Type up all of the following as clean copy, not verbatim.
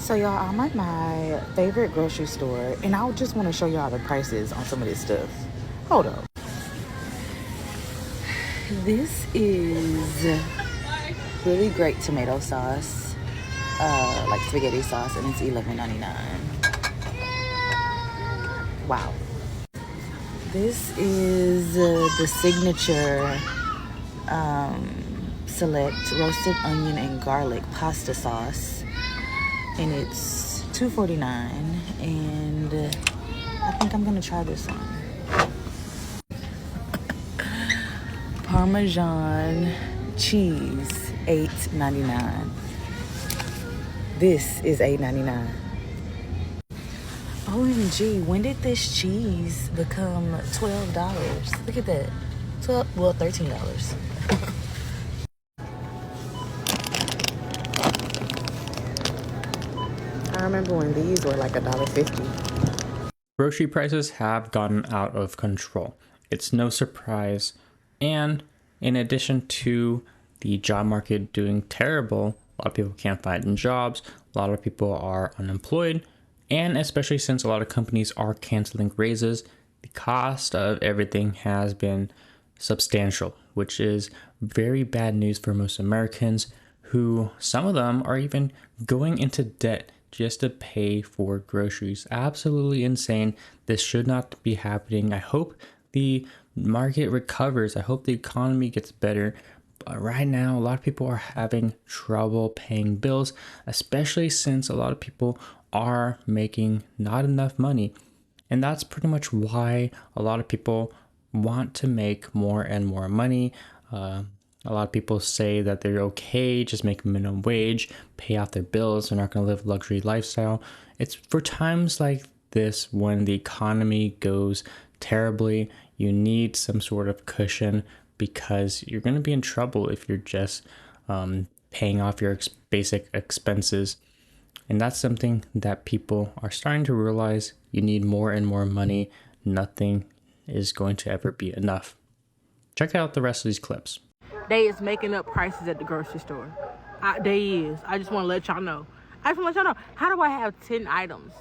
So y'all, I'm at my favorite grocery store and I just want to show y'all the prices on some of this stuff. Hold up. This is really great tomato sauce, like spaghetti sauce, and it's $11.99. Wow. This is the signature select roasted onion and garlic pasta sauce, and it's $2.49. And I think I'm gonna try this one. Parmesan cheese, $8.99. This is $8.99. OMG, when did this cheese become $12? Look at that. $13. I remember when these were like $1.50. Grocery prices have gotten out of control. It's no surprise. And in addition to the job market doing terrible, a lot of people can't find jobs, a lot of people are unemployed, and especially since a lot of companies are canceling raises, the cost of everything has been substantial, which is very bad news for most Americans, who some of them are even going into debt just to pay for groceries. Absolutely insane. This should not be happening. I hope the market recovers. I hope the economy gets better. But right now, a lot of people are having trouble paying bills, especially since a lot of people are making not enough money. And that's pretty much why a lot of people want to make more and more money. A lot of people say that they're okay, just make minimum wage, pay off their bills, they're not going to live a luxury lifestyle. It's for times like this when the economy goes terribly, you need some sort of cushion because you're going to be in trouble if you're just paying off your basic expenses. And that's something that people are starting to realize. You need more and more money. Nothing is going to ever be enough. Check out the rest of these clips. They is making up prices at the grocery store. They is. I just want to let y'all know. How do I have 10 items?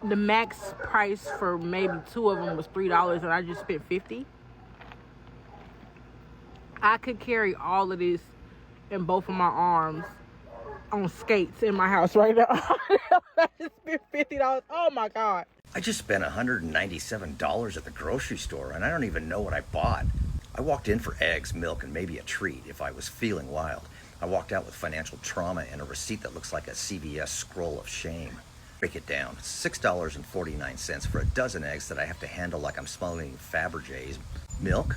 The max price for maybe 2 of them was $3 and I just spent $50. I could carry all of this in both of my arms on skates in my house right now. I just spent $50. Oh my God. I just spent $197 at the grocery store and I don't even know what I bought. I walked in for eggs, milk, and maybe a treat if I was feeling wild. I walked out with financial trauma and a receipt that looks like a CVS scroll of shame. Break it down. $6.49 for a dozen eggs that I have to handle like I'm smuggling Fabergés. Milk,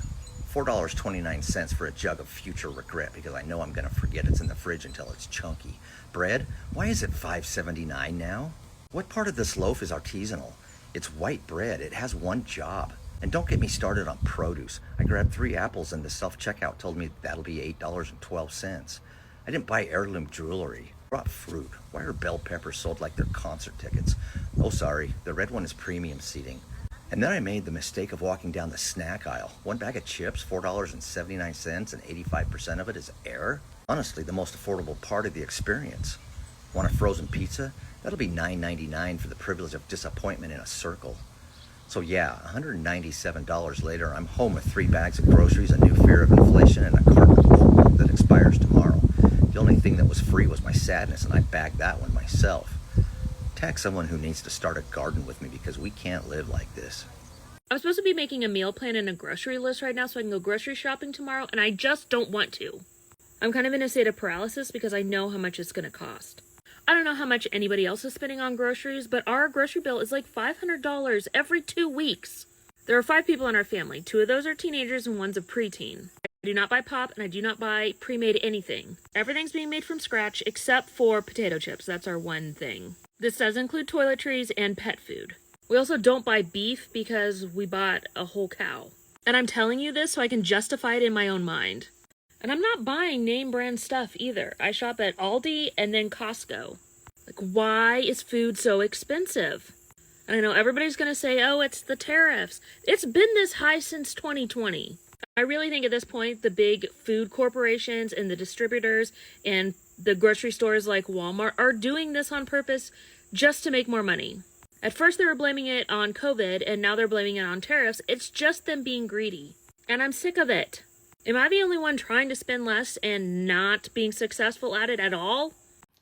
$4.29 for a jug of future regret because I know I'm going to forget it's in the fridge until it's chunky. Bread, why is it $5.79 now? What part of this loaf is artisanal? It's white bread. It has one job. And don't get me started on produce. I grabbed 3 apples and the self-checkout told me that'll be $8.12. I didn't buy heirloom jewelry. I brought fruit. Why are bell peppers sold like they're concert tickets? Oh, sorry, the red one is premium seating. And then I made the mistake of walking down the snack aisle. 1 bag of chips, $4.79, and 85% of it is air. Honestly, the most affordable part of the experience. Want a frozen pizza? That'll be $9.99 for the privilege of disappointment in a circle. So yeah, $197 later, I'm home with 3 bags of groceries, a new fear of inflation, and a carton of oat milk that expires tomorrow. The only thing that was free was my sadness, and I bagged that one myself. Tag someone who needs to start a garden with me because we can't live like this. I'm supposed to be making a meal plan and a grocery list right now so I can go grocery shopping tomorrow, and I just don't want to. I'm kind of in a state of paralysis because I know how much it's going to cost. I don't know how much anybody else is spending on groceries, but our grocery bill is like $500 every 2 weeks. There are 5 people in our family. 2 of those are teenagers and 1's a preteen. I do not buy pop and I do not buy pre-made anything. Everything's being made from scratch except for potato chips. That's our one thing. This does include toiletries and pet food. We also don't buy beef because we bought a whole cow. And I'm telling you this so I can justify it in my own mind. And I'm not buying name brand stuff either. I shop at Aldi and then Costco. Like, why is food so expensive? And I know everybody's going to say, oh, it's the tariffs. It's been this high since 2020. I really think at this point, the big food corporations and the distributors and the grocery stores like Walmart are doing this on purpose just to make more money. At first they were blaming it on COVID, and now they're blaming it on tariffs. It's just them being greedy. And I'm sick of it. Am I the only one trying to spend less and not being successful at it at all?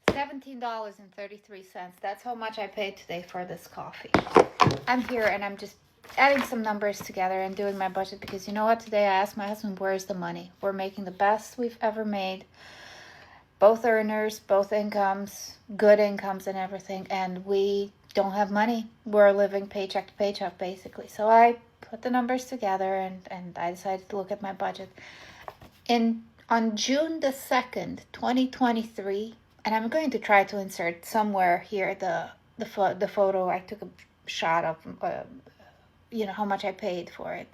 $17.33. That's how much I paid today for this coffee. I'm here and I'm just adding some numbers together and doing my budget because you know what? Today I asked my husband, where's the money? We're making the best we've ever made. Both earners, both incomes, good incomes and everything. And we don't have money. We're living paycheck to paycheck basically. So I put the numbers together and I decided to look at my budget. On June the 2nd, 2023, and I'm going to try to insert somewhere here the photo I took a shot of, how much I paid for it.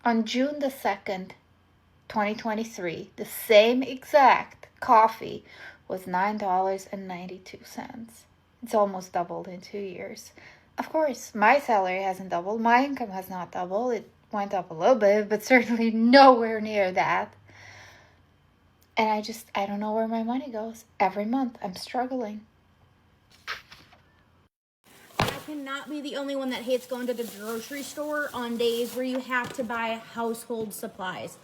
On June the 2nd, 2023, the same exact coffee was $9.92. It's almost doubled in 2 years. Of course, my salary hasn't doubled. My income has not doubled. It went up a little bit, but certainly nowhere near that. And I don't know where my money goes. Every month, I'm struggling. I cannot be the only one that hates going to the grocery store on days where you have to buy household supplies.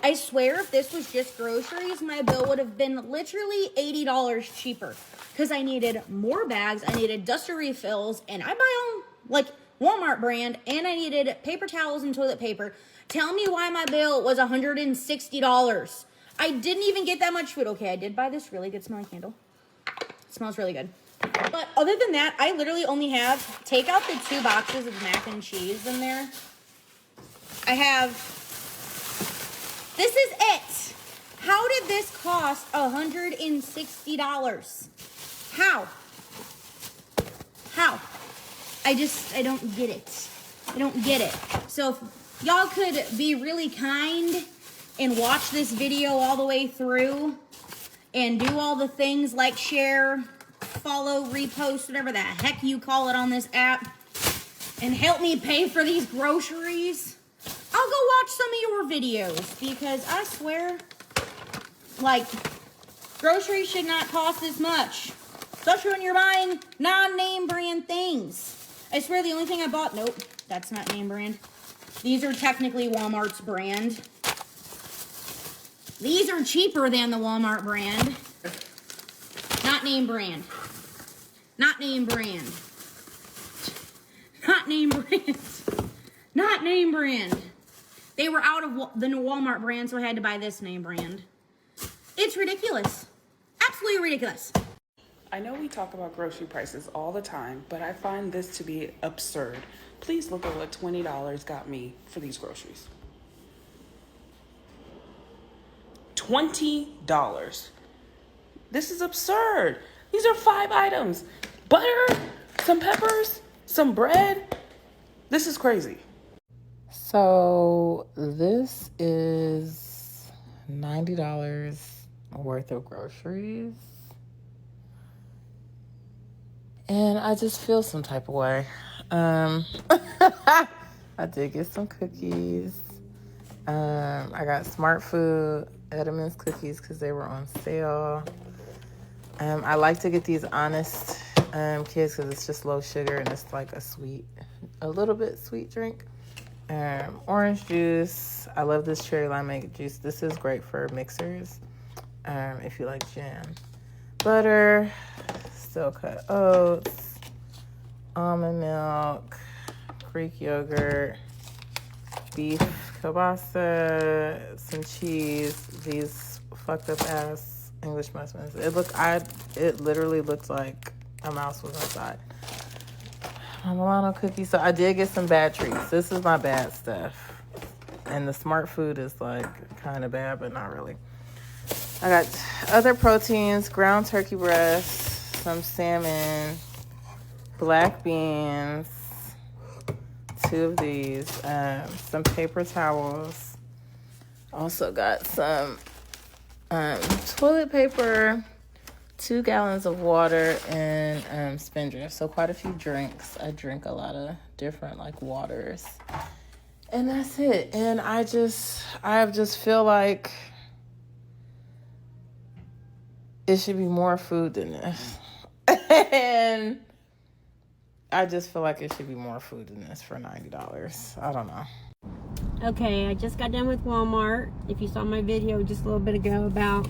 I swear if this was just groceries, my bill would have been literally $80 cheaper. Because I needed more bags, I needed duster refills, and I buy them like Walmart brand, and I needed paper towels and toilet paper. Tell me why my bill was $160. I didn't even get that much food. Okay, I did buy this really good smelling candle. It smells really good. But other than that, I literally only have, take out the 2 boxes of mac and cheese in there. I have, this is it. How did this cost $160? How? I don't get it. I don't get it. So if y'all could be really kind and watch this video all the way through and do all the things like share, follow, repost, whatever the heck you call it on this app, and help me pay for these groceries, I'll go watch some of your videos because I swear, like, groceries should not cost this much, especially when you're buying non-name brand things. I swear the only thing I bought, nope, that's not name brand. These are technically Walmart's brand. These are cheaper than the Walmart brand. Not name brand. Not name brand. Not name brand. Not name brand. They were out of the Walmart brand, so I had to buy this name brand. It's ridiculous. Absolutely ridiculous. I know we talk about grocery prices all the time, but I find this to be absurd. Please look at what $20 got me for these groceries. $20. This is absurd. These are 5 items. Butter, some peppers, some bread. This is crazy. So this is $90 worth of groceries. And I just feel some type of way. I did get some cookies. I got Smart Food Edam's cookies because they were on sale. I like to get these Honest kids because it's just low sugar and it's like a little bit sweet drink. Orange juice. I love this cherry limeade juice. This is great for mixers if you like jam. Butter, steel cut oats, almond milk, Greek yogurt, beef kielbasa, some cheese, these fucked up ass English muffins. It literally looked like a mouse was inside. My Milano cookies. So I did get some bad treats. This is my bad stuff. And the Smart Food is like kind of bad, but not really. I got other proteins, ground turkey breast, some salmon, black beans, 2 of these, some paper towels. Also got some toilet paper, 2 gallons of water, and Spindrift. So quite a few drinks. I drink a lot of different like waters. And that's it. And I just feel like it should be more food than this. And I just feel like it should be more food than this for $90. I don't know. Okay, I just got done with Walmart. If you saw my video just a little bit ago about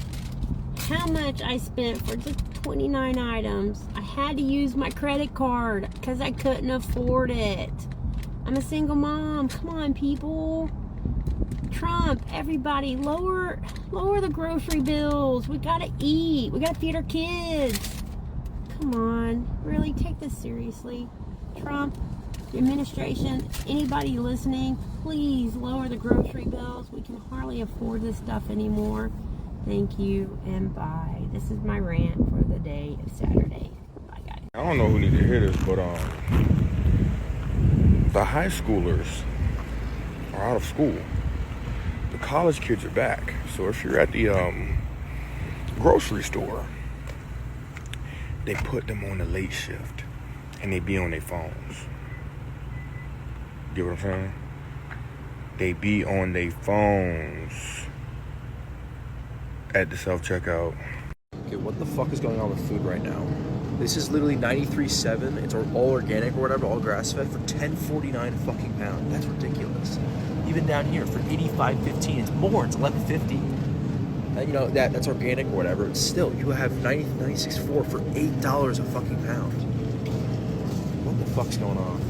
how much I spent for just 29 items. I had to use my credit card because I couldn't afford it. I'm a single mom. Come on, people. Trump, everybody, lower the grocery bills. We gotta eat. We gotta feed our kids. Come on, really take this seriously. Trump, the administration, anybody listening, please lower the grocery bills. We can hardly afford this stuff anymore. Thank you and bye. This is my rant for the day of Saturday. Bye, guys. I don't know who needs to hear this, but the high schoolers are out of school. The college kids are back. So if you're at the grocery store, they put them on the late shift and they be on their phones. Get what I'm saying? They be on their phones at the self-checkout. Okay, what the fuck is going on with food right now? This is literally 93.7. It's all organic or whatever, all grass-fed for $10.49 fucking pound. That's ridiculous. Even down here for $85.15, it's more. It's $11.50. You know that's organic or whatever. It's still, you have 96.4 for $8 a fucking pound. What the fuck's going on?